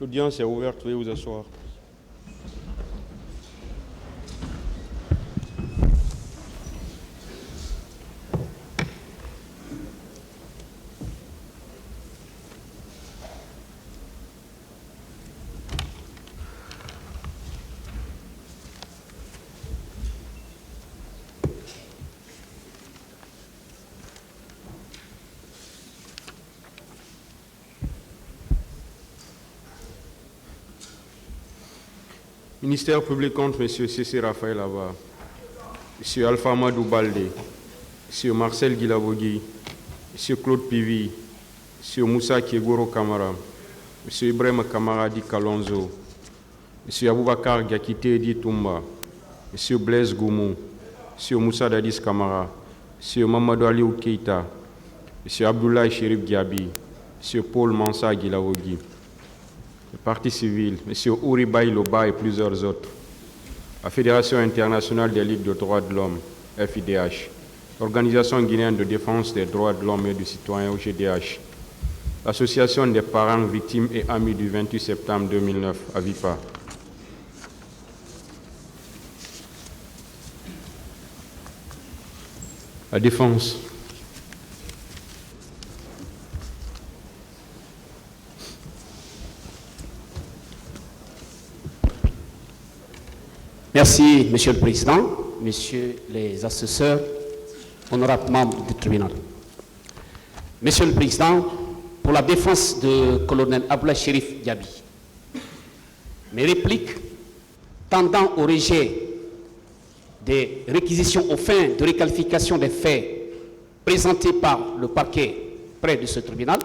L'audience est ouverte, veuillez vous asseoir. Ministère public contre M. C.C. Raphaël Ava, M. Alpha Amadou Baldé, M. Marcel Guilavogui, M. Claude Pivi, M. Moussa Kiegoro Kamara, M. Ibrahim Kamara Di Kalonzo, M. Aboubakar Gakite Di Toumba, M. Blaise Goumou, M. Moussa Dadis Kamara, M. Mamadou Aliou Keita, M. Abdoulaye Chérif Diaby, M. Paul Mansa Guilavogui, le Parti civil, M. Ouri Loba et plusieurs autres, la Fédération internationale des ligues de droits de l'homme, FIDH, l'Organisation guinéenne de défense des droits de l'homme et du citoyen, OGDH, l'Association des parents victimes et amis du 28 septembre 2009, AVIPA. La défense. Merci, Monsieur le Président, Messieurs les assesseurs, honorables membres du tribunal. Monsieur le Président, pour la défense de colonel Abdoulaye Chérif Diaby, mes répliques tendant au rejet des réquisitions aux fins de réqualification des faits présentés par le parquet près de ce tribunal,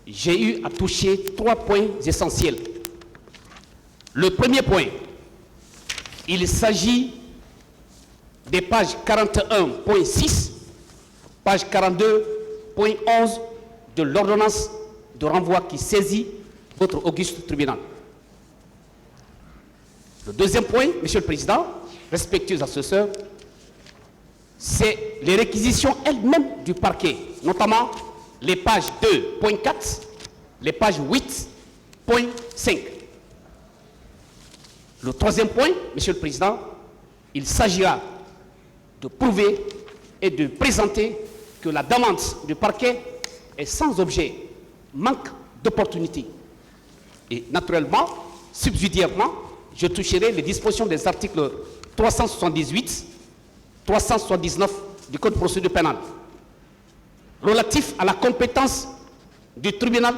j'ai eu à toucher 3 points essentiels. Le premier point, il s'agit des pages 41.6, page 42.11 de l'ordonnance de renvoi qui saisit votre auguste tribunal. Le deuxième point, Monsieur le Président, respectueux assesseurs, c'est les réquisitions elles-mêmes du parquet, notamment les pages 2.4, les pages 8.5. Le troisième point, Monsieur le Président, il s'agira de prouver et de présenter que la demande du parquet est sans objet, manque d'opportunité. Et naturellement, subsidiairement, je toucherai les dispositions des articles 378, 379 du Code de procédure pénale, relatifs à la compétence du tribunal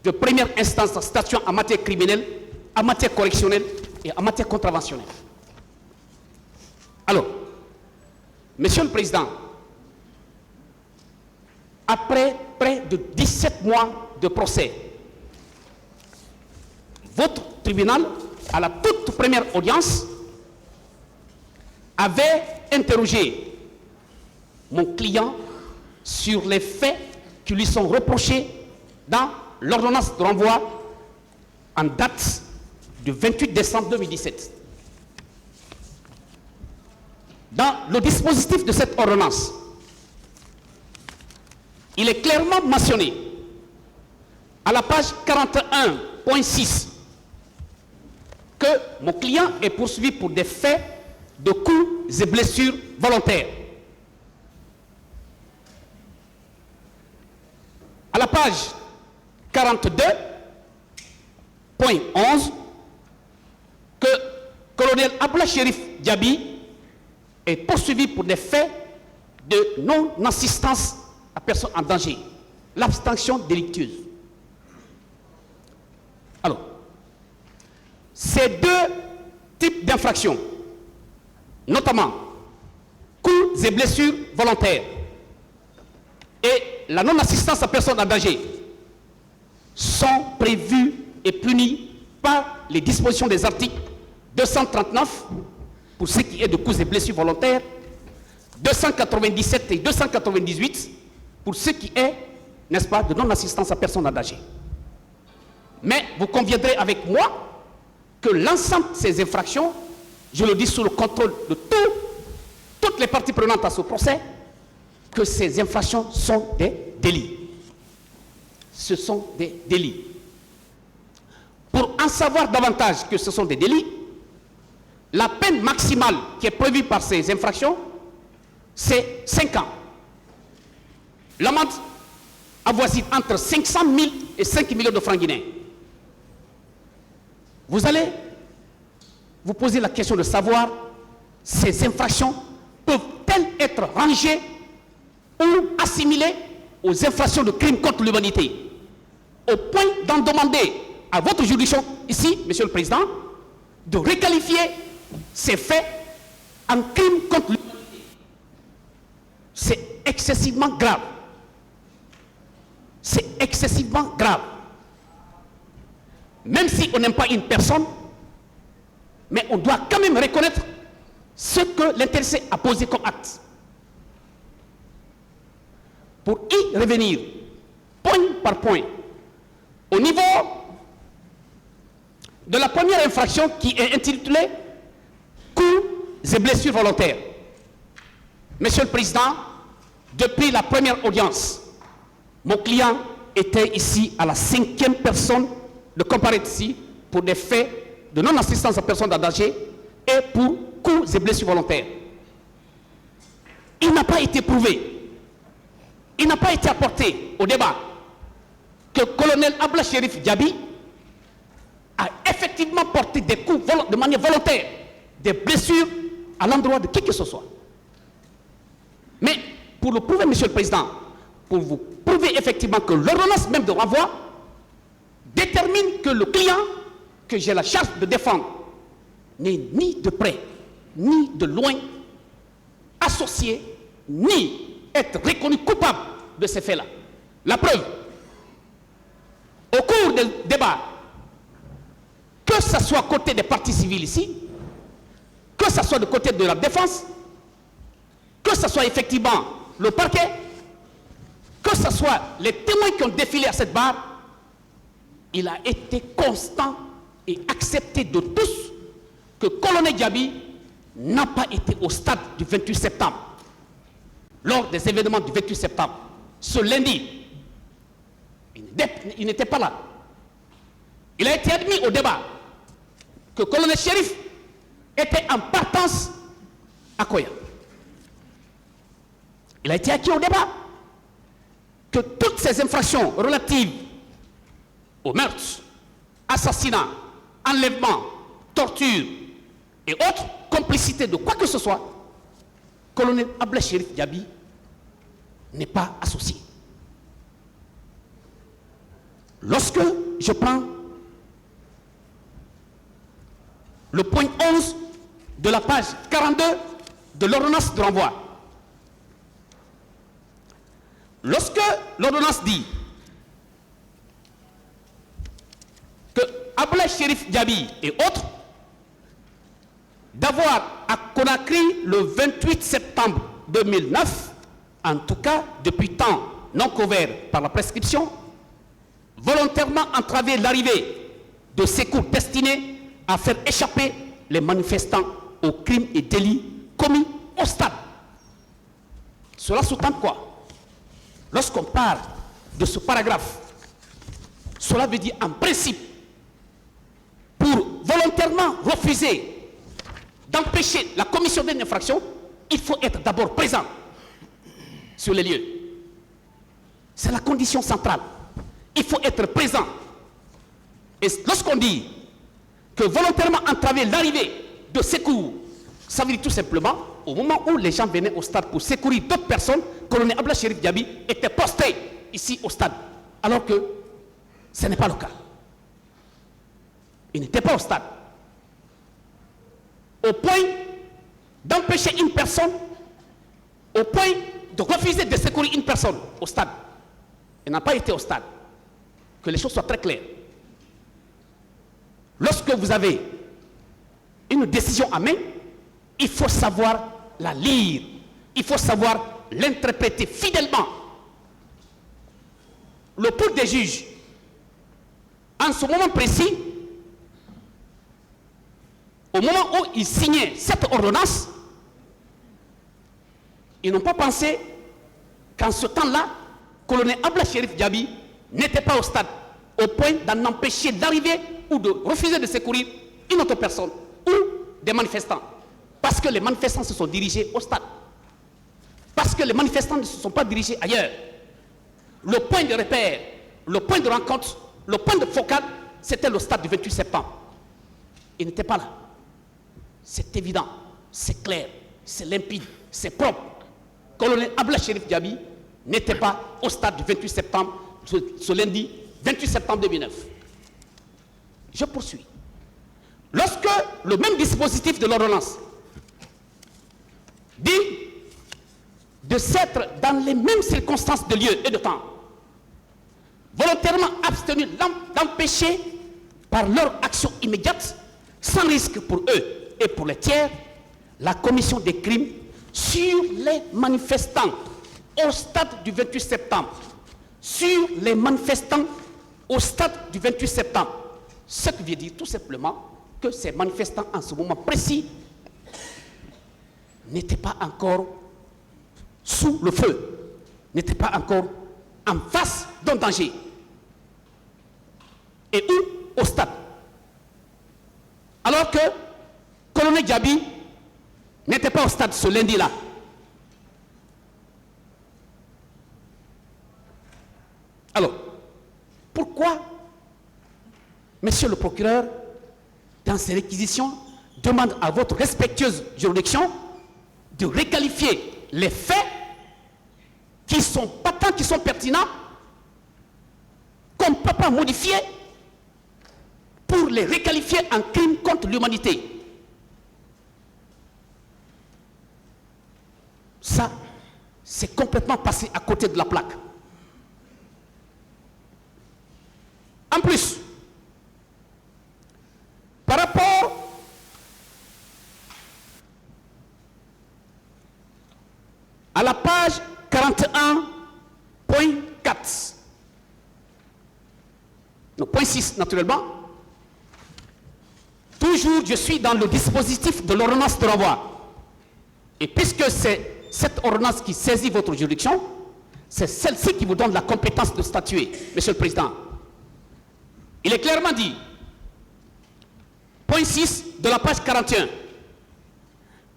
de première instance statuant en matière criminelle, en matière correctionnelle et en matière contraventionnelle. Alors, Monsieur le Président, après près de 17 mois de procès, votre tribunal, à la toute première audience, avait interrogé mon client sur les faits qui lui sont reprochés dans l'ordonnance de renvoi en date du 28 décembre 2017. Dans le dispositif de cette ordonnance, il est clairement mentionné à la page 41.6 que mon client est poursuivi pour des faits de coups et blessures volontaires. À la page 42.11, que colonel Abdoulaye Chérif Diaby est poursuivi pour des faits de non-assistance à personne en danger, l'abstention délictueuse. Alors, ces deux types d'infractions, notamment coups et blessures volontaires et la non-assistance à personne en danger, sont prévus et punis par les dispositions des articles 239 pour ce qui est de coups et blessures volontaires, 297 et 298 pour ce qui est, n'est-ce pas, de non-assistance à personne en danger. Mais vous conviendrez avec moi que l'ensemble de ces infractions, je le dis sous le contrôle de toutes les parties prenantes à ce procès, que ces infractions sont des délits. Ce sont des délits. en savoir davantage que ce sont des délits, la peine maximale qui est prévue par ces infractions, c'est 5 ans. L'amende avoisine entre 500 000 et 5 millions de francs guinéens. Vous allez vous poser la question de savoir ces infractions peuvent-elles être rangées ou assimilées aux infractions de crimes contre l'humanité, au point d'en demander à votre juridiction ici, Monsieur le Président, de requalifier ces faits en crimes contre l'humanité. C'est excessivement grave. C'est excessivement grave. Même si on n'aime pas une personne, mais on doit quand même reconnaître ce que l'intéressé a posé comme acte. Pour y revenir, point par point, au niveau de la première infraction qui est intitulée « Coups et blessures volontaires ». Monsieur le Président, depuis la première audience, mon client était ici à la 5e personne de comparaître ici pour des faits de non-assistance à personne en danger et pour coups et blessures volontaires. Il n'a pas été prouvé, il n'a pas été apporté au débat que le colonel Abla Chérif Diaby a effectivement porté des coups de manière volontaire, des blessures à l'endroit de qui que ce soit. Mais pour le prouver, Monsieur le Président, pour vous prouver effectivement que l'ordonnance même de renvoi détermine que le client que j'ai la charge de défendre n'est ni de près, ni de loin associé, ni être reconnu coupable de ces faits-là. La preuve, au cours du débat, que ce soit côté des parties civiles ici, que ce soit du côté de la défense, que ce soit effectivement le parquet, que ce soit les témoins qui ont défilé à cette barre, il a été constant et accepté de tous que le colonel Diaby n'a pas été au stade du 28 septembre. Lors des événements du 28 septembre, ce lundi, il n'était pas là. Il a été admis au débat que le colonel Chérif était en partance à Koya. Il a été acquis au débat que toutes ces infractions relatives au meurtre, assassinat, enlèvement, torture et autres complicités de quoi que ce soit, colonel Abla Chérif Diaby n'est pas associé. Lorsque je prends le point 11 de la page 42 de l'ordonnance de renvoi, lorsque l'ordonnance dit que Abla Chérif Diaby et autres d'avoir à Conakry le 28 septembre 2009, en tout cas depuis temps non couvert par la prescription, volontairement entravé l'arrivée de secours destinés à faire échapper les manifestants aux crimes et délits commis au stade. Cela sous-tend quoi? Lorsqu'on parle de ce paragraphe, cela veut dire en principe, pour volontairement refuser d'empêcher la commission d'une infraction, il faut être d'abord présent sur les lieux. C'est la condition centrale. Il faut être présent. Et lorsqu'on dit que volontairement entraver l'arrivée de secours, ça veut dire tout simplement, au moment où les gens venaient au stade pour secourir d'autres personnes, le colonel Abla Chérif Diaby était posté ici au stade, alors que ce n'est pas le cas. Il n'était pas au stade. Au point d'empêcher une personne, au point de refuser de secourir une personne au stade. Il n'a pas été au stade. Que les choses soient très claires. Lorsque vous avez une décision à main, il faut savoir la lire. Il faut savoir l'interpréter fidèlement. Le pôle des juges, en ce moment précis, au moment où ils signaient cette ordonnance, ils n'ont pas pensé qu'en ce temps-là, le colonel Abla Chérif Diaby n'était pas au stade, au point d'en empêcher d'arriver ou de refuser de secourir une autre personne ou des manifestants. Parce que les manifestants se sont dirigés au stade. Parce que les manifestants ne se sont pas dirigés ailleurs. Le point de repère, le point de rencontre, le point de focal, c'était le stade du 28 septembre. Ils n'étaient pas là. C'est évident, c'est clair, c'est limpide, c'est propre. Colonel Abla Chérif Diaby n'était pas au stade du 28 septembre, ce lundi 28 septembre 2009. Je poursuis. Lorsque le même dispositif de l'ordonnance dit de s'être dans les mêmes circonstances de lieu et de temps, volontairement abstenus d'empêcher par leur action immédiate, sans risque pour eux et pour les tiers, la commission des crimes sur les manifestants au stade du 28 septembre. Sur les manifestants au stade du 28 septembre. Ce qui veut dire tout simplement que ces manifestants en ce moment précis n'étaient pas encore sous le feu, n'étaient pas encore en face d'un danger. Et où? Au stade. Alors que Colonel Diaby n'était pas au stade ce lundi-là. Alors, pourquoi, monsieur le procureur, dans ces réquisitions, demande à votre respectueuse juridiction de requalifier les faits qui sont patents, qui sont pertinents, qu'on ne peut pas modifier pour les requalifier en crime contre l'humanité? Ça, c'est complètement passé à côté de la plaque. En plus, par rapport à la page 41.4, non, point 6 naturellement, toujours je suis dans le dispositif de l'ordonnance de renvoi. Et puisque c'est cette ordonnance qui saisit votre juridiction, c'est celle-ci qui vous donne la compétence de statuer, Monsieur le Président. Il est clairement dit, point 6 de la page 41,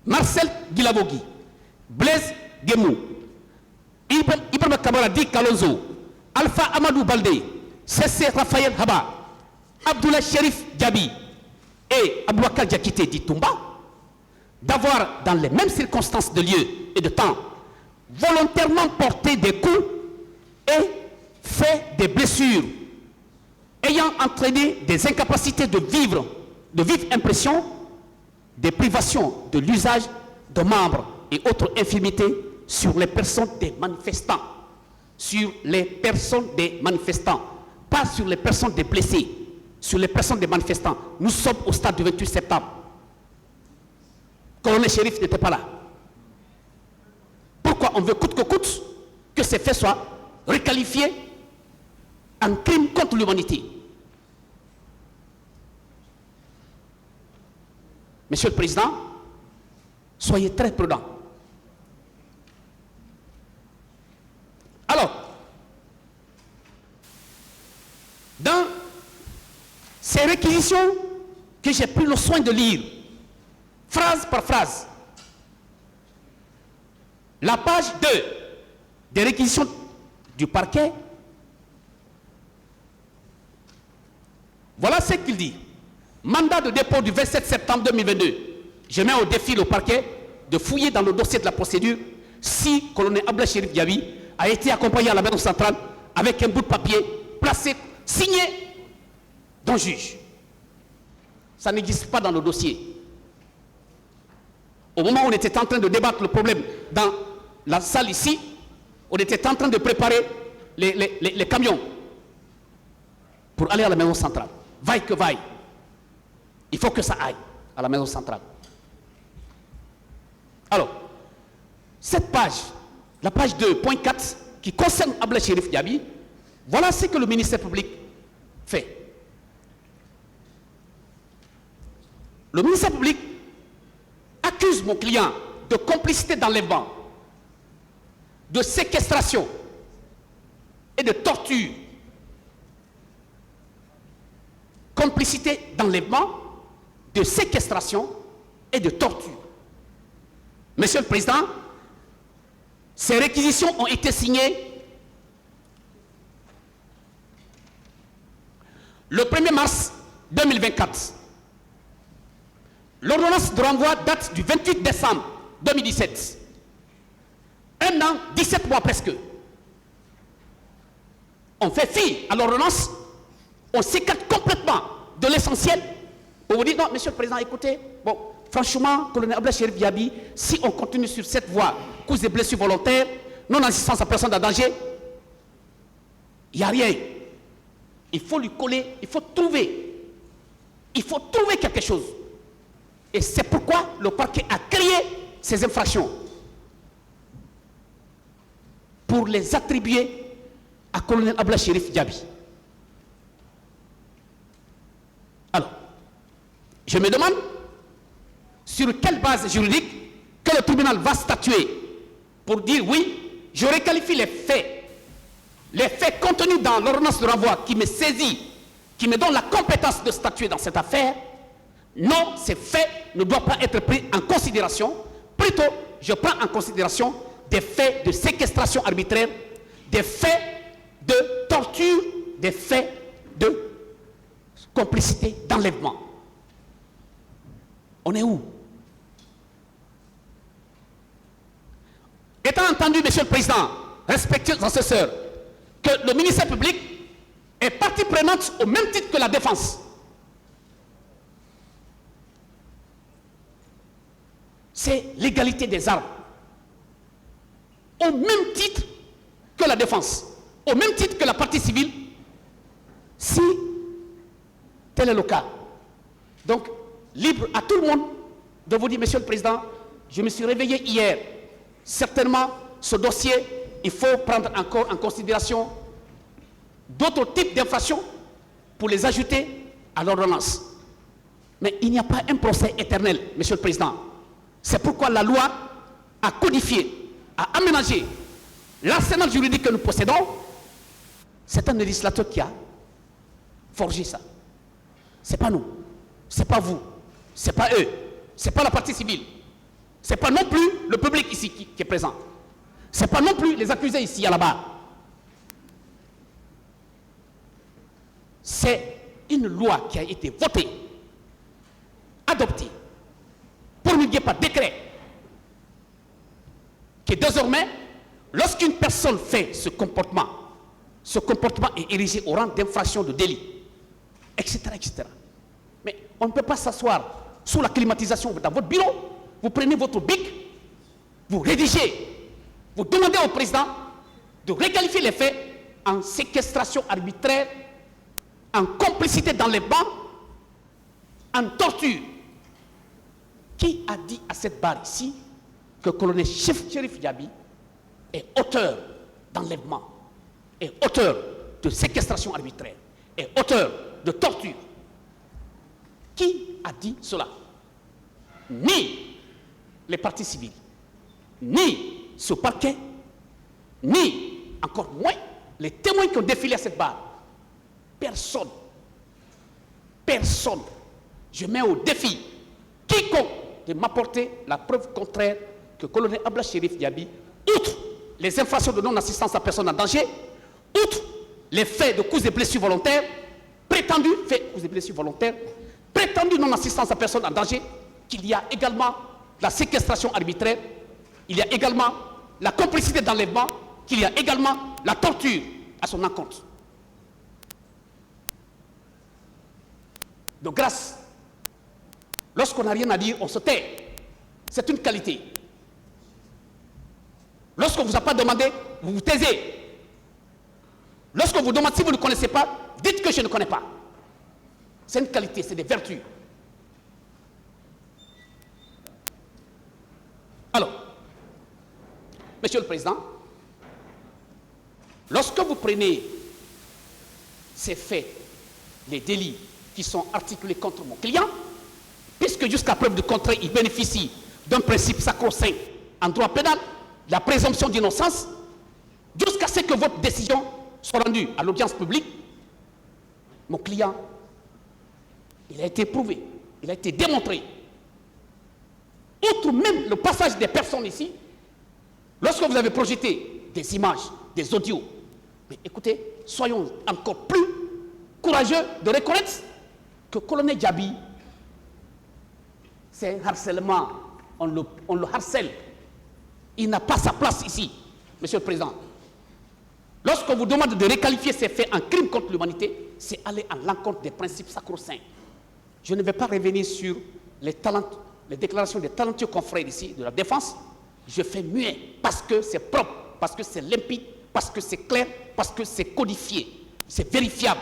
Marcel Guilabogui, Blaise Guémou, Ibrahim Kabaradi Kalonzo, Alpha Amadou Baldé, C.C. Raphaël Haba, Abdoulaye Chérif Diaby et Aboubakar Diakité dit Toumba, d'avoir, dans les mêmes circonstances de lieu et de temps, volontairement porté des coups et fait des blessures ayant entraîné des incapacités de vivre, de vive impression, des privations de l'usage de membres et autres infirmités sur les personnes des manifestants. Sur les personnes des manifestants, pas sur les personnes des blessés, sur les personnes des manifestants. Nous sommes au stade du 28 septembre. Colonel Chérif n'était pas là. Pourquoi on veut coûte que coûte que ces faits soient requalifiés en crime contre l'humanité? Monsieur le Président, soyez très prudent. Alors, dans ces réquisitions que j'ai pris le soin de lire, phrase par phrase, la page 2 des réquisitions du parquet, voilà ce qu'il dit. Mandat de dépôt du 27 septembre 2022. Je mets au défi le parquet de fouiller dans le dossier de la procédure si colonel Abla Chérif Diaby a été accompagné à la maison centrale avec un bout de papier placé, signé d'un juge. Ça n'existe pas dans le dossier. Au moment où on était en train de débattre le problème dans la salle ici, on était en train de préparer les camions pour aller à la maison centrale. Vaille que vaille. Il faut que ça aille à la maison centrale. Alors, cette page, la page 2.4, qui concerne Abla Chérif Diaby, voilà ce que le ministère public fait. Le ministère public accuse mon client de complicité d'enlèvement, de séquestration et de torture. complicité d'enlèvement, de séquestration et de torture. Monsieur le Président, ces réquisitions ont été signées le 1er mars 2024. L'ordonnance de renvoi date du 28 décembre 2017. 1 an, 17 mois presque. On fait fi à l'ordonnance, on s'écarte complètement de l'essentiel. On vous dit, non, Monsieur le Président, écoutez, bon, franchement, colonel Abdoulaye Chérif Diaby, si on continue sur cette voie, cause et blessures volontaires, non-assistance à personne en danger, il n'y a rien. Il faut lui coller, il faut trouver quelque chose. Et c'est pourquoi le parquet a créé ces infractions pour les attribuer à colonel Abdoulaye Chérif Diaby. Alors, je me demande sur quelle base juridique que le tribunal va statuer pour dire oui, je requalifie les faits contenus dans l'ordonnance de renvoi qui me saisit, qui me donne la compétence de statuer dans cette affaire. Non, ces faits ne doivent pas être pris en considération. Plutôt, je prends en considération des faits de séquestration arbitraire, des faits de torture, des faits de complicité d'enlèvement. On est où? Étant entendu, Monsieur le Président, respectueux assesseurs, que le ministère public est partie prenante au même titre que la défense. C'est l'égalité des armes. Au même titre que la défense, au même titre que la partie civile, si tel est le cas. Donc, libre à tout le monde de vous dire, Monsieur le Président, je me suis réveillé hier. Certainement, ce dossier, il faut prendre encore en considération d'autres types d'infractions pour les ajouter à l'ordonnance. Mais il n'y a pas un procès éternel, Monsieur le Président. C'est pourquoi la loi a codifié, a aménagé l'arsenal juridique que nous possédons. C'est un législateur qui a forgé ça. C'est pas nous, c'est pas vous, c'est pas eux, c'est pas la partie civile, c'est pas non plus le public ici qui est présent, c'est pas non plus les accusés ici à la barre. C'est une loi qui a été votée, adoptée, promulguée par décret, que désormais, lorsqu'une personne fait ce comportement est érigé au rang d'infraction de délit, etc., etc. Mais on ne peut pas s'asseoir sous la climatisation dans votre bureau, vous prenez votre bic, vous rédigez, vous demandez au président de requalifier les faits en séquestration arbitraire, en complicité d'enlèvement, en torture. Qui a dit à cette barre ici que le colonel Chérif Diaby est auteur d'enlèvement, est auteur de séquestration arbitraire, est auteur de torture? Qui a dit cela? Ni les parties civiles, ni ce parquet, ni encore moins les témoins qui ont défilé à cette barre. Personne. Personne. Je mets au défi quiconque de m'apporter la preuve contraire que le colonel Abdoulaye Chérif Diaby, outre les infractions de non-assistance à personne en danger, outre les faits de coups et blessures volontaires, prétendus faits de coups et blessures volontaires, prétendue non-assistance à personne en danger, qu'il y a également la séquestration arbitraire, il y a également la complicité d'enlèvement, qu'il y a également la torture à son encontre. De grâce, lorsqu'on n'a rien à dire, on se tait. C'est une qualité. Lorsqu'on ne vous a pas demandé, vous vous taisez. Lorsqu'on vous demande si vous ne connaissez pas, dites que je ne connais pas. C'est une qualité, c'est des vertus. Alors, Monsieur le Président, lorsque vous prenez ces faits, les délits qui sont articulés contre mon client, puisque jusqu'à preuve du contraire, il bénéficie d'un principe sacro-saint en droit pénal, la présomption d'innocence, jusqu'à ce que votre décision soit rendue à l'audience publique, mon client Il a été prouvé, il a été démontré. Outre même le passage des personnes ici, lorsque vous avez projeté des images, des audios, mais écoutez, soyons encore plus courageux de reconnaître que le colonel Djabi, c'est un harcèlement, on le harcèle. Il n'a pas sa place ici, Monsieur le Président. Lorsqu'on vous demande de requalifier ces faits en crime contre l'humanité, c'est aller à l'encontre des principes sacro-saints. Je ne vais pas revenir sur les déclarations des talentueux confrères ici de la défense. Je fais muet parce que c'est propre, parce que c'est limpide, parce que c'est clair, parce que c'est codifié, c'est vérifiable.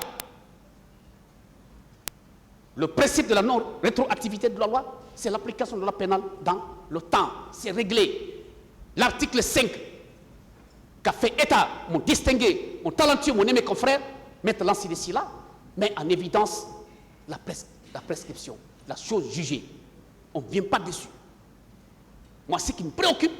Le principe de la non-rétroactivité de la loi, c'est l'application de la loi pénale dans le temps. C'est réglé. L'article 5 qu'a fait État, mon distingué, mon talentueux, mon aimé confrère, Maître Lancy de Silla, met en évidence la prescription, la chose jugée. On ne vient pas dessus. Moi, ce qui me préoccupe,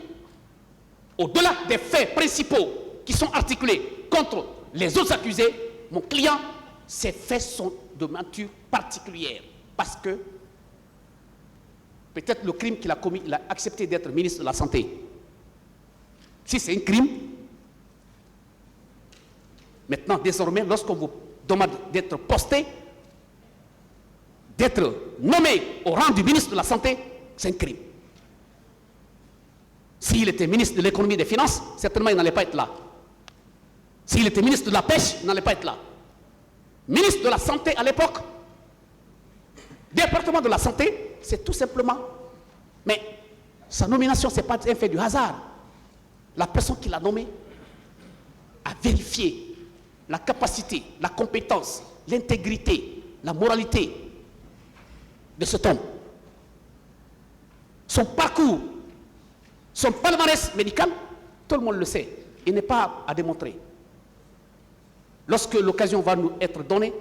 au-delà des faits principaux qui sont articulés contre les autres accusés, mon client, ces faits sont de nature particulière. Parce que peut-être le crime qu'il a commis, il a accepté d'être ministre de la Santé. Si c'est un crime, maintenant, désormais, lorsqu'on vous demande d'être posté, d'être nommé au rang du ministre de la Santé, c'est un crime. S'il était ministre de l'économie et des finances, certainement il n'allait pas être là. S'il était ministre de la pêche, il n'allait pas être là. Ministre de la Santé à l'époque, département de la Santé, c'est tout simplement. Mais sa nomination, ce n'est pas un fait du hasard. La personne qui l'a nommé a vérifié la capacité, la compétence, l'intégrité, la moralité de cet homme. Son parcours, son palmarès médical, tout le monde le sait. Il n'est pas à démontrer. Lorsque l'occasion va nous être donnée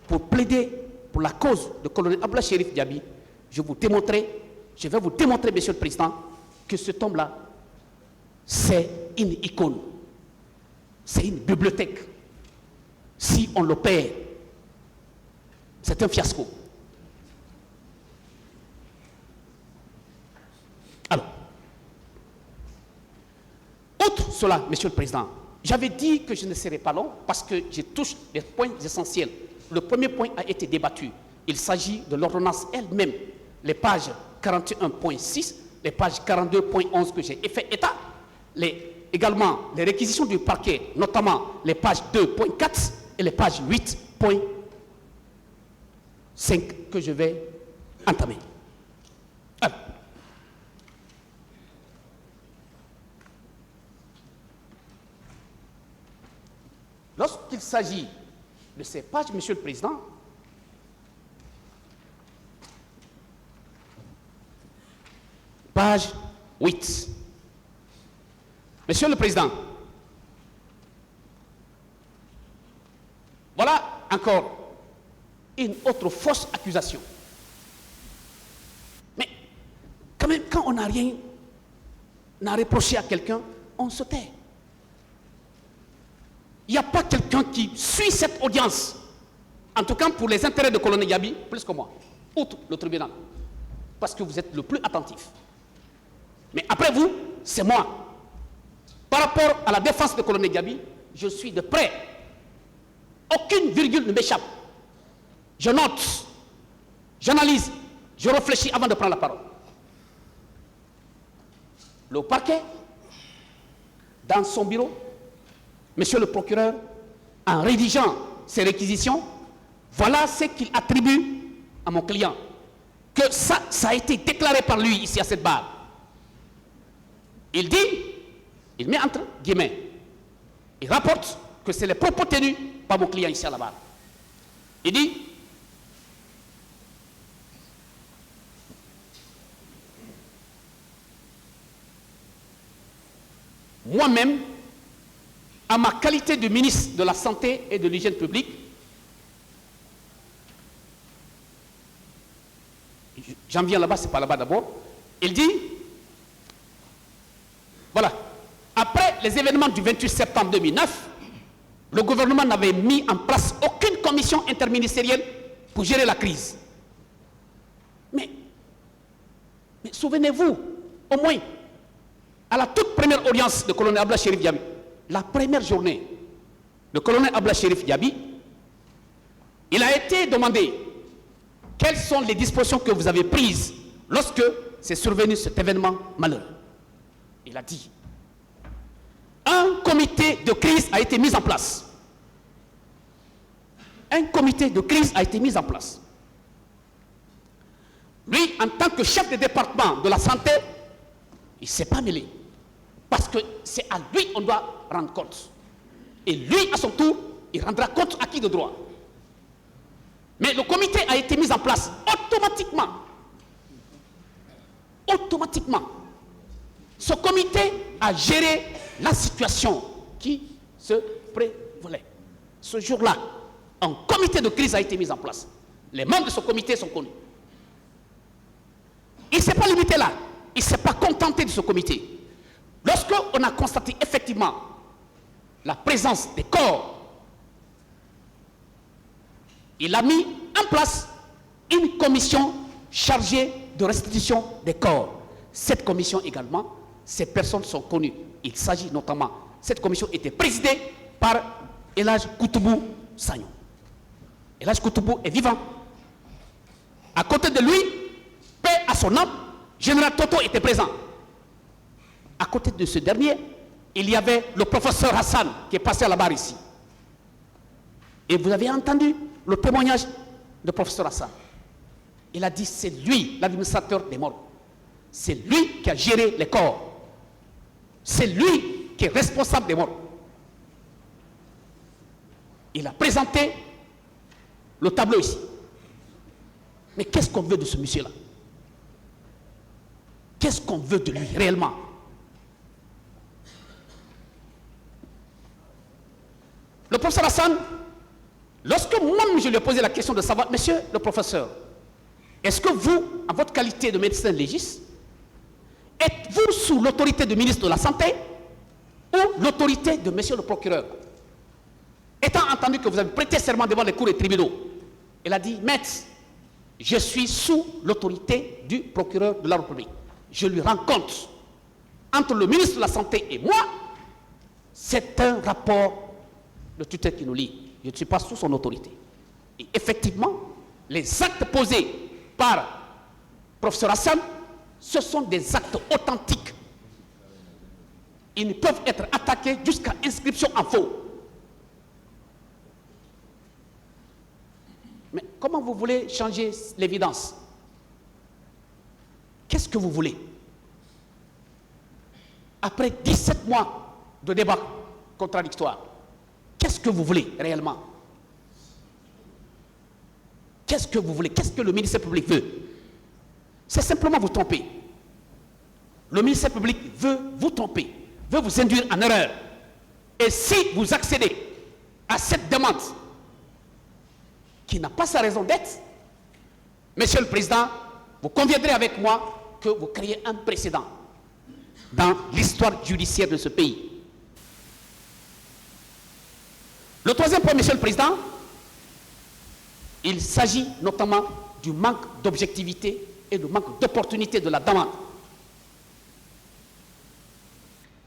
pour plaider pour la cause de colonel Abdoulaye Chérif Diaby, je vais vous démontrer, Monsieur le Président, que cet homme-là, c'est une icône. C'est une bibliothèque. Si on le perd, c'est un fiasco. Alors, outre cela, Monsieur le Président, j'avais dit que je ne serais pas long parce que je touche des points essentiels. Le premier point a été débattu. Il s'agit de l'ordonnance elle-même, les pages 41.6, les pages 42.11 que j'ai fait état, également les réquisitions du parquet, notamment les pages 2.4 et les pages 8.5 que je vais entamer. Alors, lorsqu'il s'agit de ces pages, Monsieur le Président, page 8. Monsieur le Président, voilà encore une autre fausse accusation. Mais quand même, quand on n'a rien à reprocher à quelqu'un, on se tait. Il n'y a pas quelqu'un qui suit cette audience, en tout cas pour les intérêts de colonel Diaby, plus que moi, outre le tribunal, parce que vous êtes le plus attentif. Mais après vous, c'est moi. Par rapport à la défense de colonel Diaby, je suis de près. Aucune virgule ne m'échappe. Je note, j'analyse, je réfléchis avant de prendre la parole. Le parquet, dans son bureau, Monsieur le procureur, en rédigeant ses réquisitions, voilà ce qu'il attribue à mon client. Que ça a été déclaré par lui ici à cette barre. Il dit, il met entre guillemets, il rapporte que c'est les propos tenus par mon client ici à la barre. Il dit, moi-même, à ma qualité de ministre de la Santé et de l'Hygiène publique, j'en viens là-bas, c'est pas là-bas d'abord, il dit, voilà, après les événements du 28 septembre 2009, le gouvernement n'avait mis en place aucune commission interministérielle pour gérer la crise. Mais souvenez-vous, au moins, à la toute première audience de colonel Abla Cherif Diaby, la première journée de colonel Abla Cherif Diaby, il a été demandé quelles sont les dispositions que vous avez prises lorsque c'est survenu cet événement malheureux. Il a dit, un comité de crise a été mis en place. Un comité de crise a été mis en place. Lui, en tant que chef de département de la santé, il ne s'est pas mêlé. Parce que c'est à lui qu'on doit rendre compte. Et lui, à son tour, il rendra compte à qui de droit. Mais le comité a été mis en place automatiquement. Automatiquement. Ce comité a géré la situation qui se prévalait. Ce jour-là, un comité de crise a été mis en place. Les membres de ce comité sont connus. Il ne s'est pas limité là. Il ne s'est pas contenté de ce comité. Lorsqu'on a constaté effectivement la présence des corps, il a mis en place une commission chargée de restitution des corps. Cette commission également, ces personnes sont connues. Il s'agit notamment, cette commission était présidée par El Hadj Koutoubou Sagnon. El Hadj Koutoubou est vivant. À côté de lui, paix à son âme, Général Toto était présent. À côté de ce dernier, il y avait le professeur Hassan qui est passé à la barre ici. Et vous avez entendu le témoignage du professeur Hassan. Il a dit c'est lui, l'administrateur des morts. C'est lui qui a géré les corps. C'est lui qui est responsable des morts. Il a présenté le tableau ici. Mais qu'est-ce qu'on veut de ce monsieur-là? Qu'est-ce qu'on veut de lui réellement? Le professeur Hassan, lorsque moi je lui ai posé la question de savoir, monsieur le professeur, est-ce que vous, en votre qualité de médecin légiste, êtes-vous sous l'autorité du ministre de la Santé ou l'autorité de monsieur le procureur? Étant entendu que vous avez prêté serment devant les cours et tribunaux, il a dit, maître, je suis sous l'autorité du procureur de la République. Je lui rends compte. Entre le ministre de la Santé et moi, c'est un rapport de tutelle qui nous lie. Je ne suis pas sous son autorité. Et effectivement, les actes posés par professeur Hassan, ce sont des actes authentiques. Ils ne peuvent être attaqués jusqu'à inscription en faux. Mais comment vous voulez changer l'évidence? Qu'est-ce que vous voulez? Après 17 mois de débat contradictoire, qu'est-ce que vous voulez réellement? Qu'est-ce que vous voulez? Qu'est-ce que le ministère public veut? C'est simplement vous tromper. Le ministère public veut vous tromper, veut vous induire en erreur. Et si vous accédez à cette demande qui n'a pas sa raison d'être, Monsieur le Président, vous conviendrez avec moi que vous créez un précédent dans l'histoire judiciaire de ce pays. Le troisième point, Monsieur le Président, il s'agit notamment du manque d'objectivité et du manque d'opportunité de la demande.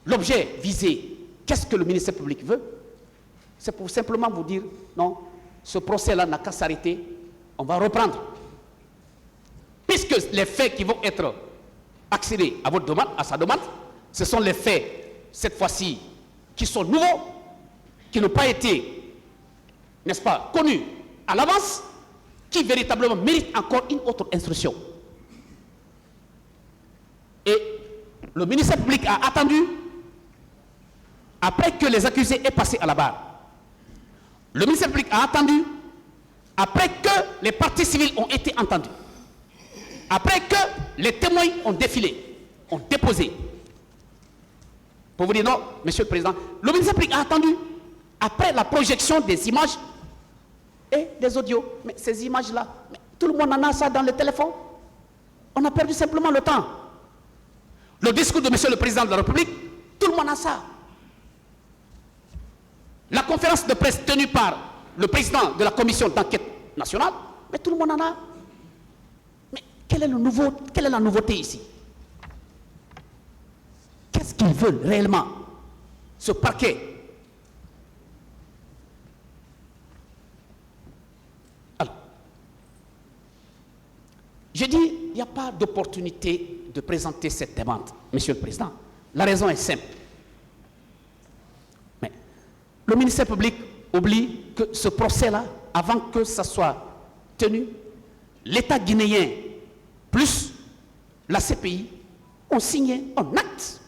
L'objet visé, qu'est-ce que le ministère public veut? C'est pour simplement vous dire, non, ce procès-là n'a qu'à s'arrêter, on va reprendre. Puisque les faits qui vont être accédés à votre demande, à sa demande, ce sont les faits, cette fois-ci, qui sont nouveaux, qui n'ont pas été, n'est-ce pas, connus à l'avance, qui véritablement méritent encore une autre instruction. Et le ministère public a attendu, après que les accusés aient passé à la barre. Le ministère public a attendu, après que les parties civiles ont été entendues. Après que les témoins ont défilé, ont déposé. Pour vous dire non, Monsieur le Président, le ministère public a attendu, après la projection des images et des audios. Mais ces images-là, tout le monde en a ça dans le téléphone. On a perdu simplement le temps. Le discours de Monsieur le Président de la République, tout le monde a ça. La conférence de presse tenue par le président de la commission d'enquête nationale, mais tout le monde en a. Mais quelle est la nouveauté ici? Qu'est-ce qu'ils veulent réellement, ce parquet? Alors, je dis, il n'y a pas d'opportunité de présenter cette demande, Monsieur le Président. La raison est simple. Mais le ministère public oublie que ce procès-là, avant que ça soit tenu, l'État guinéen plus la CPI ont signé un acte.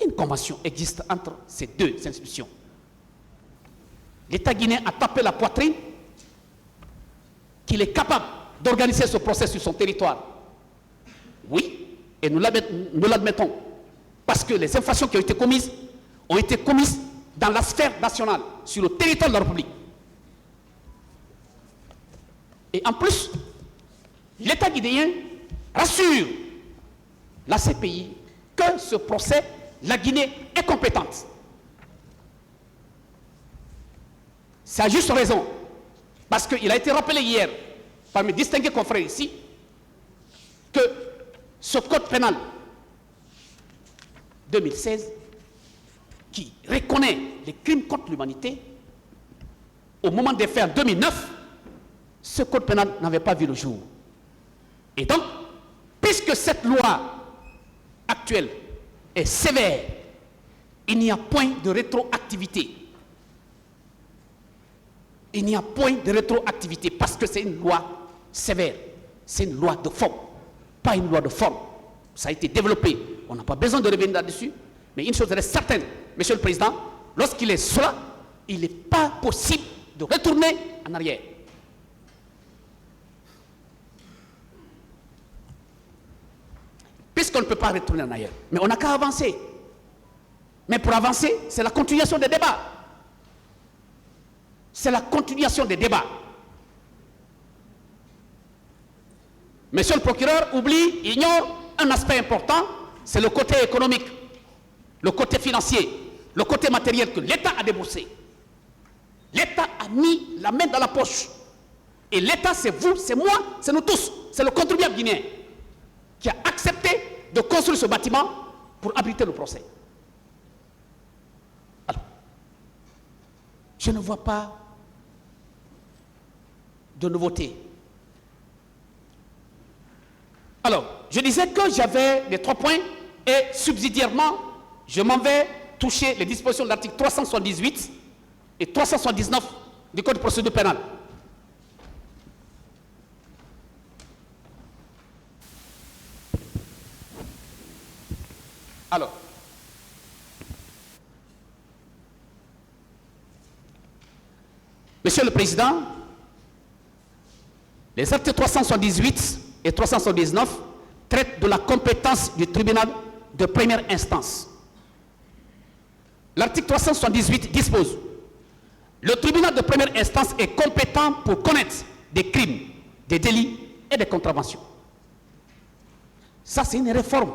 Une convention existe entre ces deux institutions. L'État guinéen a tapé la poitrine qu'il est capable d'organiser ce procès sur son territoire. Oui, et nous l'admettons. Parce que les infractions qui ont été commises dans la sphère nationale, sur le territoire de la République. Et en plus, l'État guinéen rassure la CPI que ce procès, la Guinée est compétente. C'est à juste raison. Parce qu'il a été rappelé hier par mes distingués confrères ici que ce code pénal 2016 qui reconnaît les crimes contre l'humanité, au moment des faits en 2009, ce code pénal n'avait pas vu le jour. Et donc, puisque cette loi actuelle est sévère, il n'y a point de rétroactivité. Il n'y a point de rétroactivité parce que c'est une loi sévère. C'est une loi de fond, pas une loi de forme. Ça a été développé. On n'a pas besoin de revenir là-dessus. Mais une chose reste certaine, Monsieur le Président, lorsqu'il est cela, il n'est pas possible de retourner en arrière. Puisqu'on ne peut pas retourner en arrière. Mais on n'a qu'à avancer. Mais pour avancer, c'est la continuation des débats. C'est la continuation des débats. Monsieur le procureur ignore un aspect important, c'est le côté économique, le côté financier, le côté matériel que l'État a déboursé. L'État a mis la main dans la poche. Et l'État, c'est vous, c'est moi, c'est nous tous. C'est le contribuable guinéen qui a accepté de construire ce bâtiment pour abriter le procès. Alors, je ne vois pas de nouveauté. Alors, je disais que j'avais les 3 points et subsidiairement, je m'en vais toucher les dispositions de l'article 378 et 379 du Code de procédure pénale. Alors, Monsieur le Président, les articles 378 et 379 traitent de la compétence du tribunal de première instance. L'article 378 dispose: le tribunal de première instance est compétent pour connaître des crimes, des délits et des contraventions. Ça, c'est une réforme.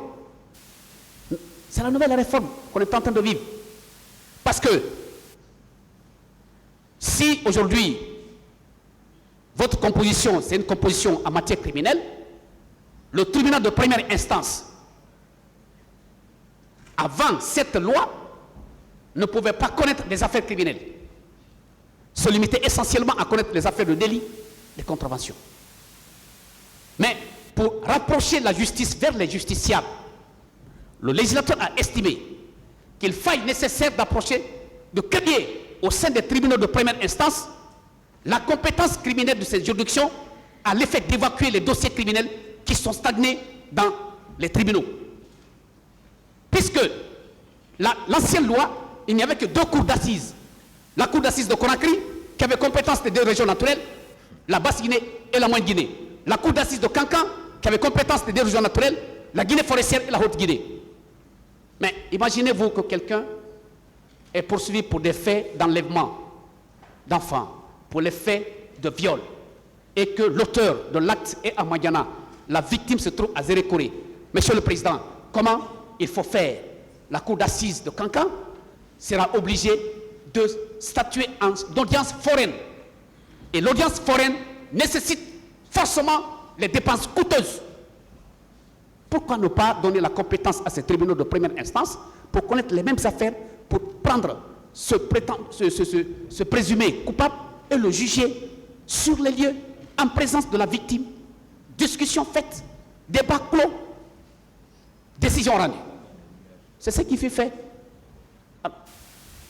C'est la nouvelle réforme qu'on est en train de vivre. Parce que si aujourd'hui, votre composition, c'est une composition en matière criminelle, le tribunal de première instance, avant cette loi, ne pouvait pas connaître les affaires criminelles. Se limitait essentiellement à connaître les affaires de délit, les contraventions. Mais pour rapprocher la justice vers les justiciables, le législateur a estimé qu'il faille nécessaire d'approcher, de créer au sein des tribunaux de première instance la compétence criminelle de ces juridictions à l'effet d'évacuer les dossiers criminels qui sont stagnés dans les tribunaux. Puisque l'ancienne loi, il n'y avait que 2 cours d'assises. La cour d'assises de Conakry, qui avait compétence des 2 régions naturelles, la Basse-Guinée et la Moyenne-Guinée. La cour d'assises de Cancan, qui avait compétence des 2 régions naturelles, la Guinée forestière et la Haute-Guinée. Mais imaginez-vous que quelqu'un est poursuivi pour des faits d'enlèvement d'enfants, pour les faits de viol, et que l'auteur de l'acte est à Madiana, la victime se trouve à Zérékoré. Monsieur le Président, comment il faut faire? La cour d'assises de Cancan sera obligée de statuer en audience foraine. Et l'audience foraine nécessite forcément les dépenses coûteuses. Pourquoi ne pas donner la compétence à ces tribunaux de première instance pour connaître les mêmes affaires, pour prendre ce présumé coupable et le juger sur les lieux, en présence de la victime, discussion faite, débat clos, décision rendue. C'est ce qui fait fait.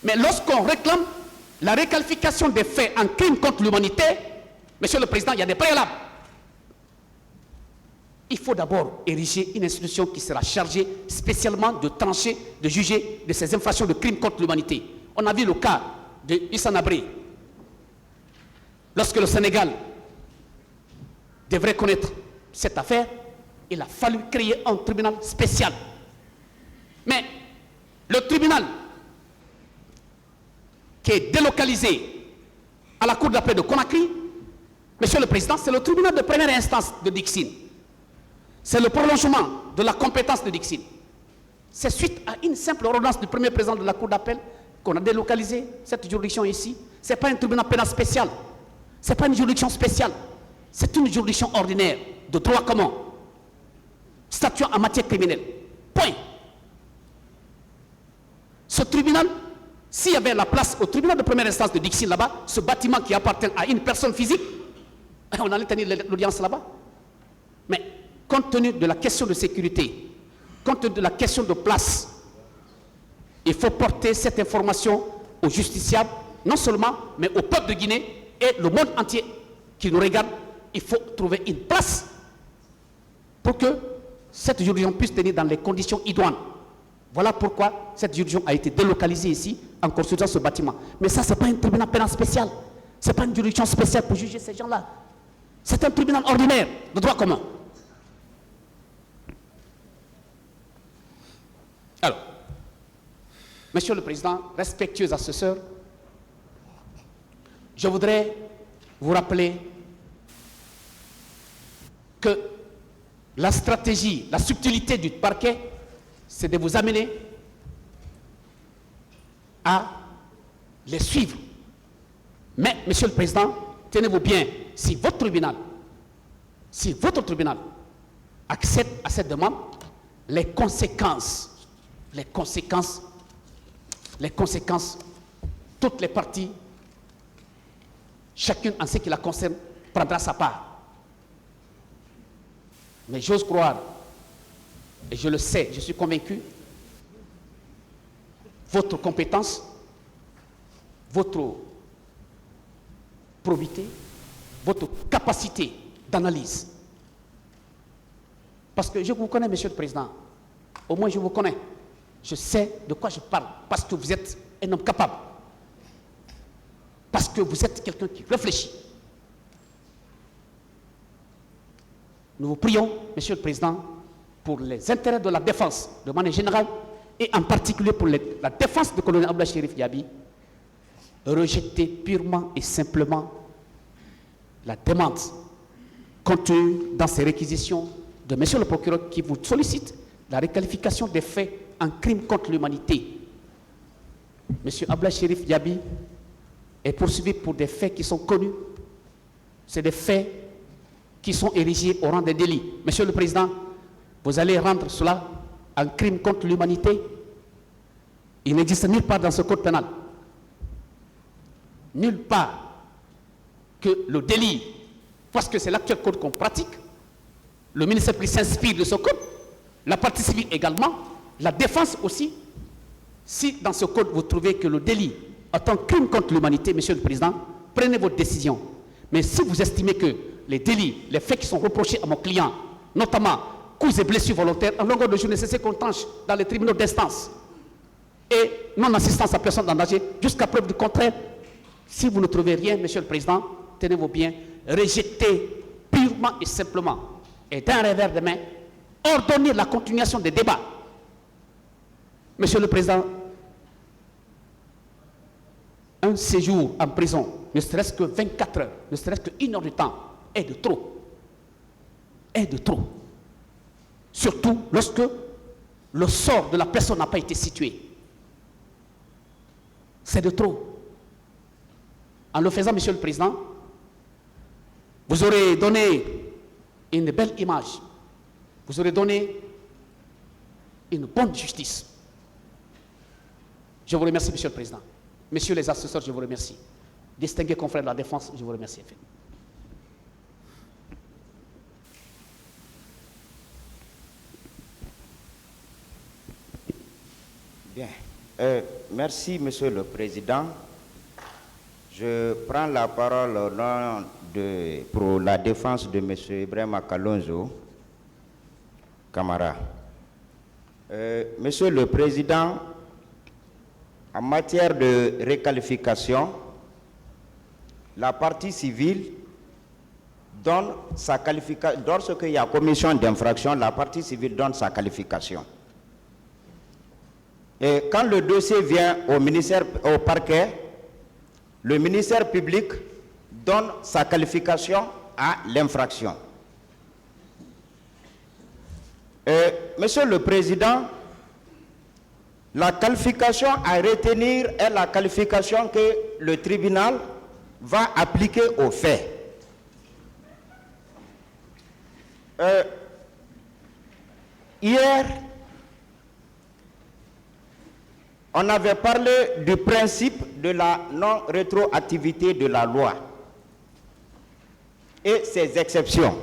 Mais lorsqu'on réclame la requalification des faits en crime contre l'humanité, Monsieur le Président, il y a des préalables. Il faut d'abord ériger une institution qui sera chargée spécialement de trancher, de juger de ces infractions de crimes contre l'humanité. On a vu le cas de Issa Nabré. Lorsque le Sénégal devrait connaître cette affaire, il a fallu créer un tribunal spécial. Mais le tribunal qui est délocalisé à la Cour d'appel de Conakry, Monsieur le Président, c'est le tribunal de première instance de Dixine. C'est le prolongement de la compétence de Dixine. C'est suite à une simple ordonnance du premier président de la Cour d'appel qu'on a délocalisé cette juridiction ici. Ce n'est pas un tribunal pénal spécial. Ce n'est pas une juridiction spéciale. C'est une juridiction ordinaire, de droit commun, statuant en matière criminelle. Point. Ce tribunal, s'il y avait la place au tribunal de première instance de Dixine là-bas, ce bâtiment qui appartient à une personne physique, on allait tenir l'audience là-bas. Mais compte tenu de la question de sécurité, compte tenu de la question de place, il faut porter cette information aux justiciables, non seulement, mais au peuple de Guinée et le monde entier qui nous regarde. Il faut trouver une place pour que cette juridiction puisse tenir dans les conditions idoines. Voilà pourquoi cette juridiction a été délocalisée ici en construisant ce bâtiment. Mais ça, ce n'est pas un tribunal pénal spécial. Ce n'est pas une juridiction spéciale pour juger ces gens-là. C'est un tribunal ordinaire de droit commun. Alors, Monsieur le Président, respectueux assesseurs, je voudrais vous rappeler que la stratégie, la subtilité du parquet, c'est de vous amener à les suivre. Mais, Monsieur le Président, tenez-vous bien, si votre tribunal accède à cette demande, les conséquences, toutes les parties, chacune en ce qui la concerne, prendra sa part. Mais j'ose croire, et je le sais, je suis convaincu, votre compétence, votre probité, votre capacité d'analyse. Parce que je vous connais, Monsieur le Président. Au moins, je vous connais. Je sais de quoi je parle. Parce que vous êtes un homme capable. Parce que vous êtes quelqu'un qui réfléchit. Nous vous prions, Monsieur le Président, pour les intérêts de la défense, de manière générale, et en particulier pour la défense du colonel Abdoulaye Chérif Diaby, rejetez purement et simplement la demande contenue dans ces réquisitions de Monsieur le procureur qui vous sollicite la requalification des faits en crime contre l'humanité. Monsieur Abdoulaye Chérif Diaby est poursuivi pour des faits qui sont connus. C'est des faits qui sont érigés au rang de délit. Monsieur le Président, vous allez rendre cela un crime contre l'humanité. Il n'existe nulle part dans ce code pénal. Nulle part que le délit, parce que c'est l'actuel code qu'on pratique, le ministère public s'inspire de ce code, la partie civile également, la défense aussi. Si dans ce code vous trouvez que le délit est un crime contre l'humanité, Monsieur le Président, prenez votre décision. Mais si vous estimez que les délits, les faits qui sont reprochés à mon client, notamment coups et blessures volontaires, en longueur de journée, c'est ce qu'on tranche dans les tribunaux d'instance, et non-assistance à personne en danger, jusqu'à preuve du contraire, si vous ne trouvez rien, Monsieur le Président, tenez-vous bien, rejetez purement et simplement, et d'un revers de main, ordonnez la continuation des débats. Monsieur le Président, un séjour en prison, ne serait-ce que 24 heures, ne serait-ce qu'une heure de temps, est de trop. Est de trop. Surtout lorsque le sort de la personne n'a pas été situé. C'est de trop. En le faisant, Monsieur le Président, vous aurez donné une belle image. Vous aurez donné une bonne justice. Je vous remercie, Monsieur le Président. Messieurs les assesseurs, je vous remercie. Distingués confrères de la défense, je vous remercie. Bien. Merci, Monsieur le Président. Je prends la parole au nom pour la défense de M. Ibrahima Kalonzo Camara. Monsieur le Président, en matière de réqualification, la partie civile donne sa qualification. Lorsqu'il y a commission d'infraction, la partie civile donne sa qualification. Et quand le dossier vient au parquet, le ministère public donne sa qualification à l'infraction. Monsieur le Président, la qualification à retenir est la qualification que le tribunal va appliquer aux faits. Hier, on avait parlé du principe de la non-rétroactivité de la loi et ses exceptions.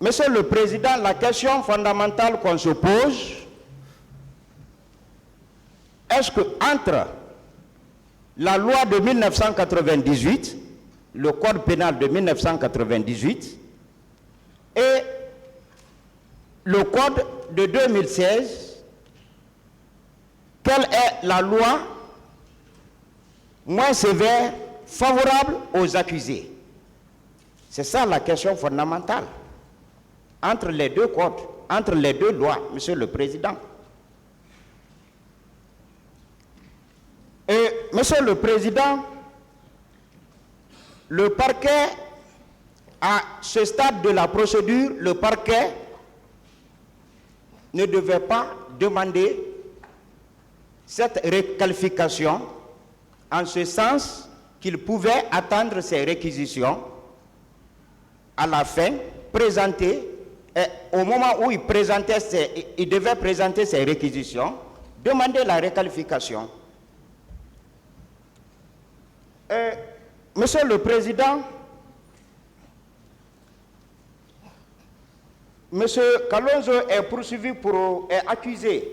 Monsieur le Président, la question fondamentale qu'on se pose, est-ce que entre la loi de 1998, le code pénal de 1998, et le code de 2016, quelle est la loi moins sévère, favorable aux accusés? C'est ça la question fondamentale. Entre les deux codes, entre les deux lois, Monsieur le Président. Et, Monsieur le Président, le parquet, à ce stade de la procédure, le parquet ne devait pas demander cette requalification, en ce sens qu'il pouvait attendre ses réquisitions à la fin, présenter, et au moment où il devait présenter ses réquisitions, demander la requalification. Monsieur le Président, Monsieur Kalonzo est poursuivi est accusé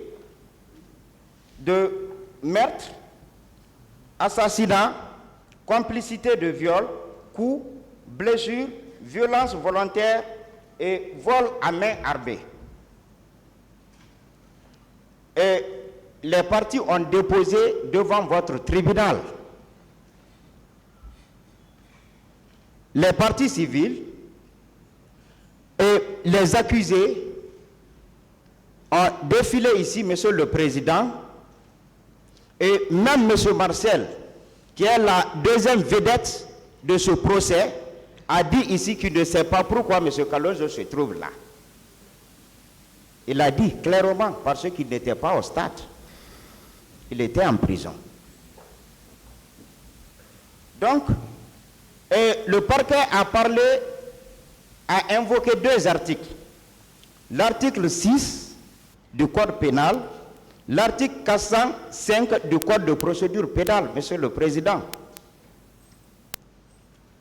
de meurtre, assassinat, complicité de viol, coup, blessure, violence volontaire et vol à main armée. Et les parties ont déposé devant votre tribunal. Les parties civiles et les accusés ont défilé ici, Monsieur le Président, et même M. Marcel, qui est la deuxième vedette de ce procès, a dit ici qu'il ne sait pas pourquoi M. Kalonzo se trouve là. Il a dit clairement parce qu'il n'était pas au stade. Il était en prison. Donc, le parquet a invoqué deux articles. L'article 6 du Code pénal, l'article 405 du Code de procédure pénale, Monsieur le Président.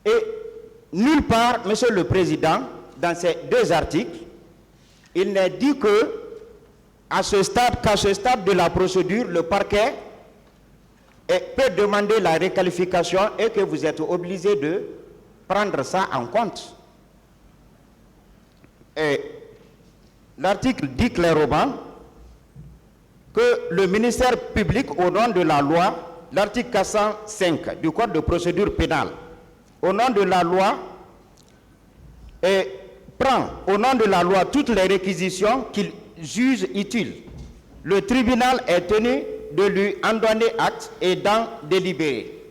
Et nulle part, Monsieur le Président, dans ces deux articles, il n'est dit qu'à ce stade de la procédure, le parquet peut demander la requalification et que vous êtes obligé de prendre ça en compte. Et l'article dit clairement que le ministère public, au nom de la loi, l'article 405 du Code de procédure pénale, au nom de la loi, prend au nom de la loi toutes les réquisitions qu'il juge utiles. Le tribunal est tenu de lui en donner acte et d'en délibérer.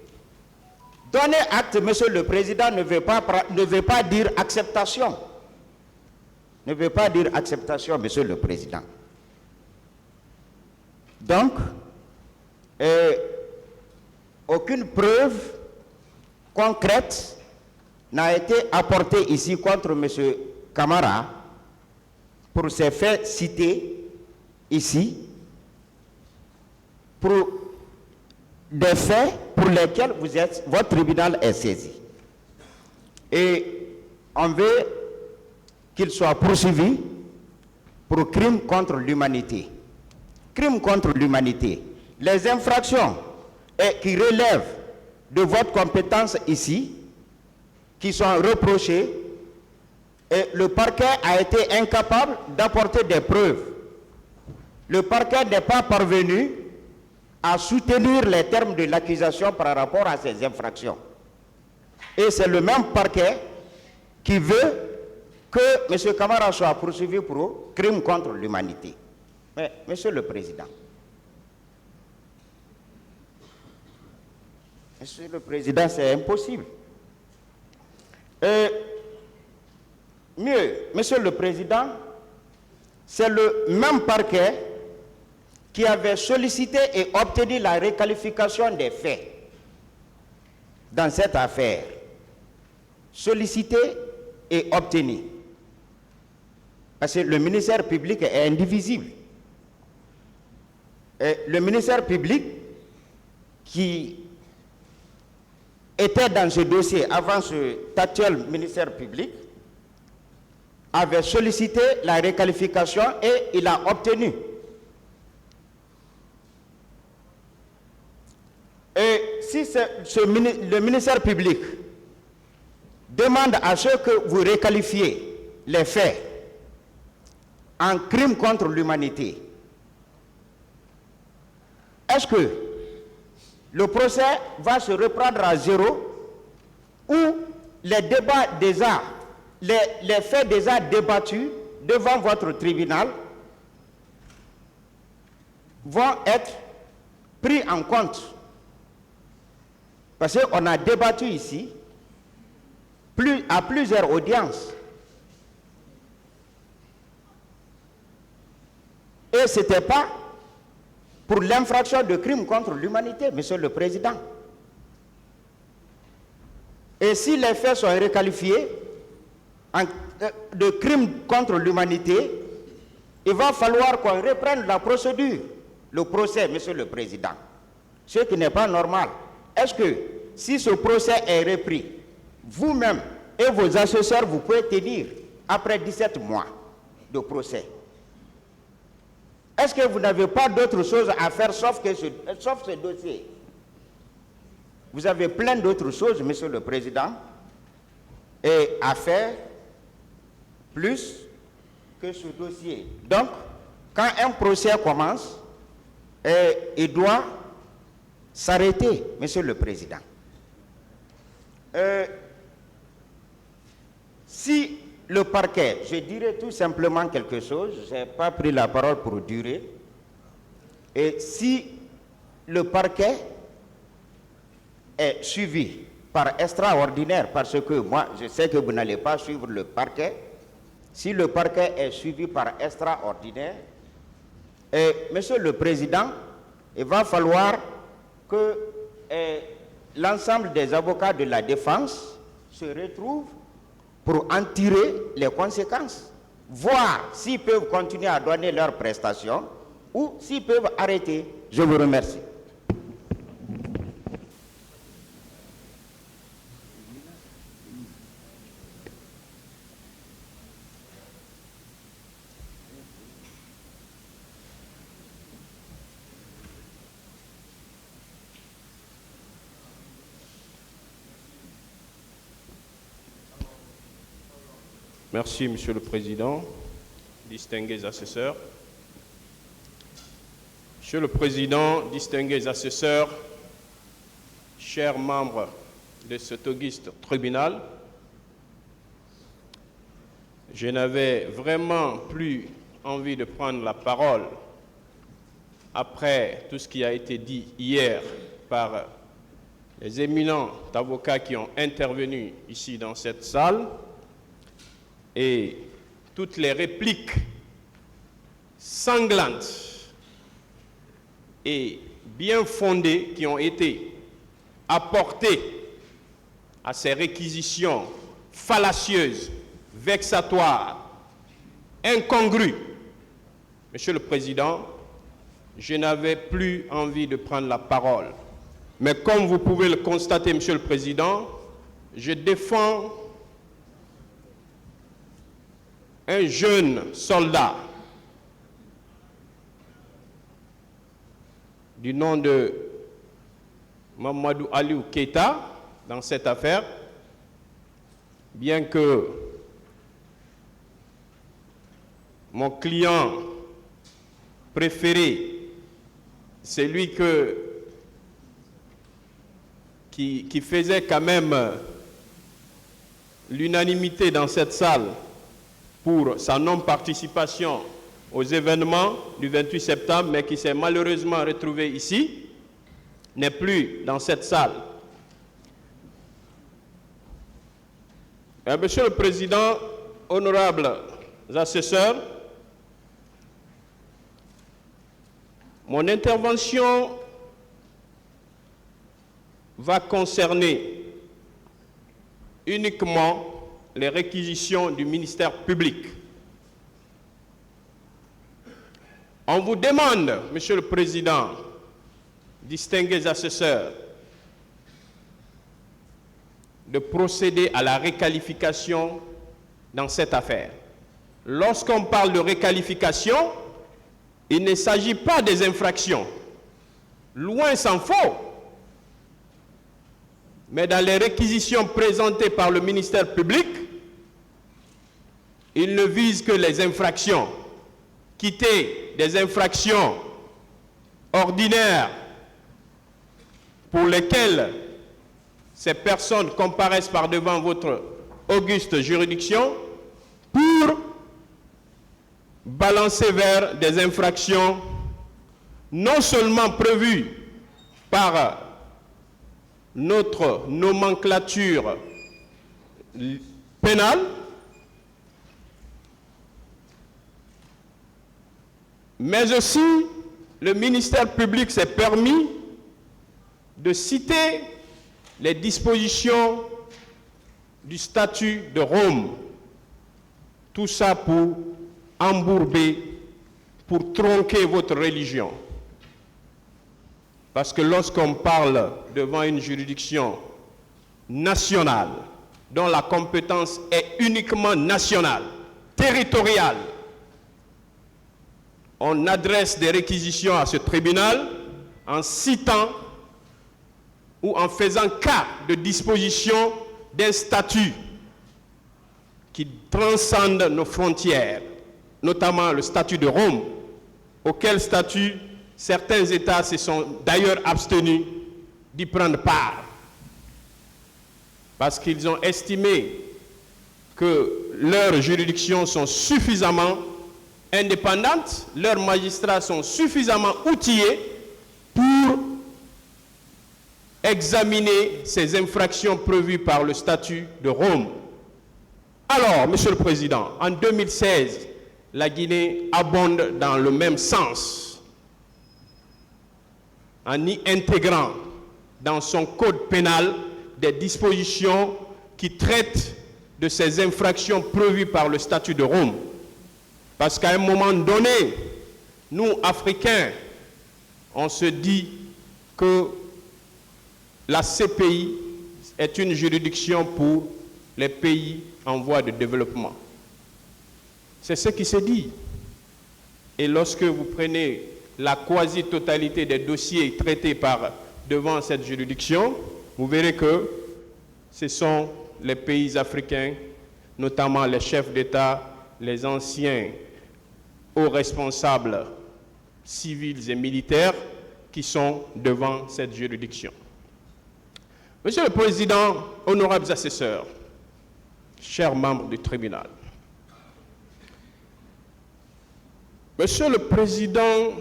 Donner acte, Monsieur le Président, ne veut pas dire acceptation. Ne veut pas dire acceptation, Monsieur le Président. Donc, aucune preuve concrète n'a été apportée ici contre M. Camara pour ces faits cités ici pour des faits pour lesquels votre tribunal est saisi. Et on veut qu'il soit poursuivi pour crime contre l'humanité. Crime contre l'humanité. Les infractions qui relèvent de votre compétence ici, qui sont reprochées, et le parquet a été incapable d'apporter des preuves. Le parquet n'est pas parvenu à soutenir les termes de l'accusation par rapport à ces infractions. Et c'est le même parquet qui veut que M. Camara soit poursuivi pour crime contre l'humanité. Mais, Monsieur le Président, c'est impossible. Mieux, Monsieur le Président, c'est le même parquet qui avait sollicité et obtenu la requalification des faits dans cette affaire. Sollicité et obtenu. Parce que le ministère public est indivisible. Et le ministère public qui était dans ce dossier avant cet actuel ministère public avait sollicité la requalification et il a obtenu. Et si le ministère public demande à ce que vous requalifiez les faits en crime contre l'humanité, est-ce que le procès va se reprendre à zéro ou les débats déjà, les faits déjà débattus devant votre tribunal vont être pris en compte? Parce qu'on a débattu ici à plusieurs audiences. Et ce n'était pas pour l'infraction de crime contre l'humanité, Monsieur le Président. Et si les faits sont requalifiés de crime contre l'humanité, il va falloir qu'on reprenne la procédure, le procès, Monsieur le Président. Ce qui n'est pas normal. Est-ce que si ce procès est repris, vous-même et vos assesseurs, vous pouvez tenir après 17 mois de procès? Est-ce que vous n'avez pas d'autre chose à faire sauf ce dossier? Vous avez plein d'autres choses, Monsieur le Président, et à faire plus que ce dossier. Donc, quand un procès commence, il doit s'arrêter, Monsieur le Président. Si le parquet, je dirais tout simplement quelque chose, je n'ai pas pris la parole pour durer, et si le parquet est suivi par extraordinaire, parce que moi je sais que vous n'allez pas suivre le parquet, si le parquet est suivi par extraordinaire, Monsieur le Président, il va falloir que l'ensemble des avocats de la défense se retrouvent pour en tirer les conséquences, voir s'ils peuvent continuer à donner leurs prestations ou s'ils peuvent arrêter. Je vous remercie. Merci, Monsieur le Président, distingués assesseurs. Monsieur le Président, distingués assesseurs, chers membres de cet auguste tribunal, je n'avais vraiment plus envie de prendre la parole après tout ce qui a été dit hier par les éminents avocats qui ont intervenu ici dans cette salle, et toutes les répliques sanglantes et bien fondées qui ont été apportées à ces réquisitions fallacieuses, vexatoires, incongrues Monsieur le Président, je n'avais plus envie de prendre la parole. Mais comme vous pouvez le constater, Monsieur le Président, je défends un jeune soldat du nom de Mamadou Aliou Keïta dans cette affaire, bien que mon client préféré, c'est lui qui faisait quand même l'unanimité dans cette salle pour sa non-participation aux événements du 28 septembre, mais qui s'est malheureusement retrouvé ici, n'est plus dans cette salle. Monsieur le Président, honorables assesseurs, mon intervention va concerner uniquement les réquisitions du ministère public. On vous demande, Monsieur le Président, distingués assesseurs, de procéder à la requalification dans cette affaire. Lorsqu'on parle de requalification, il ne s'agit pas des infractions. Loin s'en faut. Mais dans les réquisitions présentées par le ministère public, il ne vise que les infractions. Quitter des infractions ordinaires pour lesquelles ces personnes comparaissent par devant votre auguste juridiction pour balancer vers des infractions non seulement prévues par notre nomenclature pénale, mais aussi le ministère public s'est permis de citer les dispositions du statut de Rome. Tout ça pour embourber, pour tronquer votre religion. Parce que lorsqu'on parle devant une juridiction nationale, dont la compétence est uniquement nationale, territoriale, on adresse des réquisitions à ce tribunal en citant ou en faisant cas de dispositions d'un statut qui transcende nos frontières, notamment le statut de Rome, auquel statut certains États se sont d'ailleurs abstenus d'y prendre part, parce qu'ils ont estimé que leurs juridictions sont suffisamment indépendantes, leurs magistrats sont suffisamment outillés pour examiner ces infractions prévues par le statut de Rome. Alors, Monsieur le Président, en 2016, la Guinée abonde dans le même sens, en y intégrant dans son code pénal des dispositions qui traitent de ces infractions prévues par le statut de Rome. Parce qu'à un moment donné, nous, Africains, on se dit que la CPI est une juridiction pour les pays en voie de développement. C'est ce qui se dit. Et lorsque vous prenez la quasi-totalité des dossiers traités devant cette juridiction, vous verrez que ce sont les pays africains, notamment les chefs d'État, les anciens hauts responsables civils et militaires qui sont devant cette juridiction. Monsieur le Président, honorables assesseurs, chers membres du tribunal, Monsieur le Président,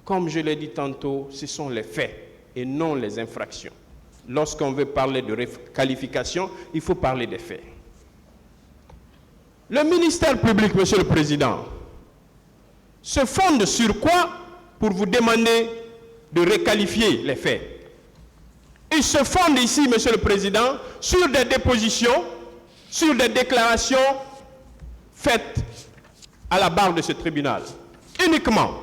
comme je l'ai dit tantôt, ce sont les faits et non les infractions. Lorsqu'on veut parler de qualification, il faut parler des faits. Le ministère public, Monsieur le Président, se fonde sur quoi pour vous demander de requalifier les faits? Il se fonde ici, Monsieur le Président, sur des dépositions, sur des déclarations faites à la barre de ce tribunal. Uniquement.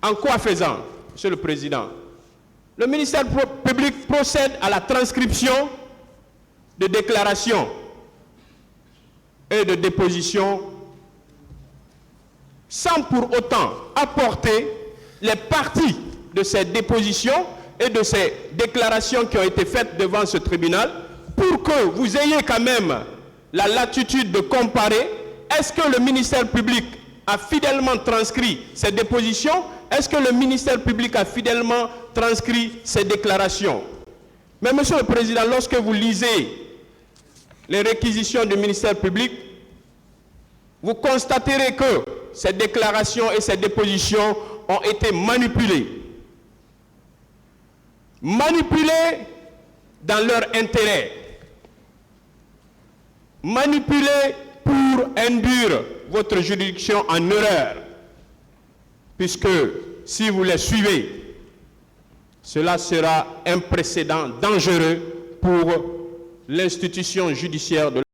En quoi faisant, Monsieur le Président? Le ministère public procède à la transcription de déclarations et de dépositions sans pour autant apporter les parties de ces dépositions et de ces déclarations qui ont été faites devant ce tribunal pour que vous ayez quand même la latitude de comparer. Est-ce que le ministère public a fidèlement transcrit ces dépositions? Est-ce que le ministère public a fidèlement transcrit ces déclarations? Mais Monsieur le Président, lorsque vous lisez les réquisitions du ministère public, vous constaterez que ces déclarations et ces dépositions ont été manipulées. Manipulées dans leur intérêt. Manipulées pour induire votre juridiction en erreur. Puisque si vous les suivez, cela sera un précédent dangereux pour l'institution judiciaire de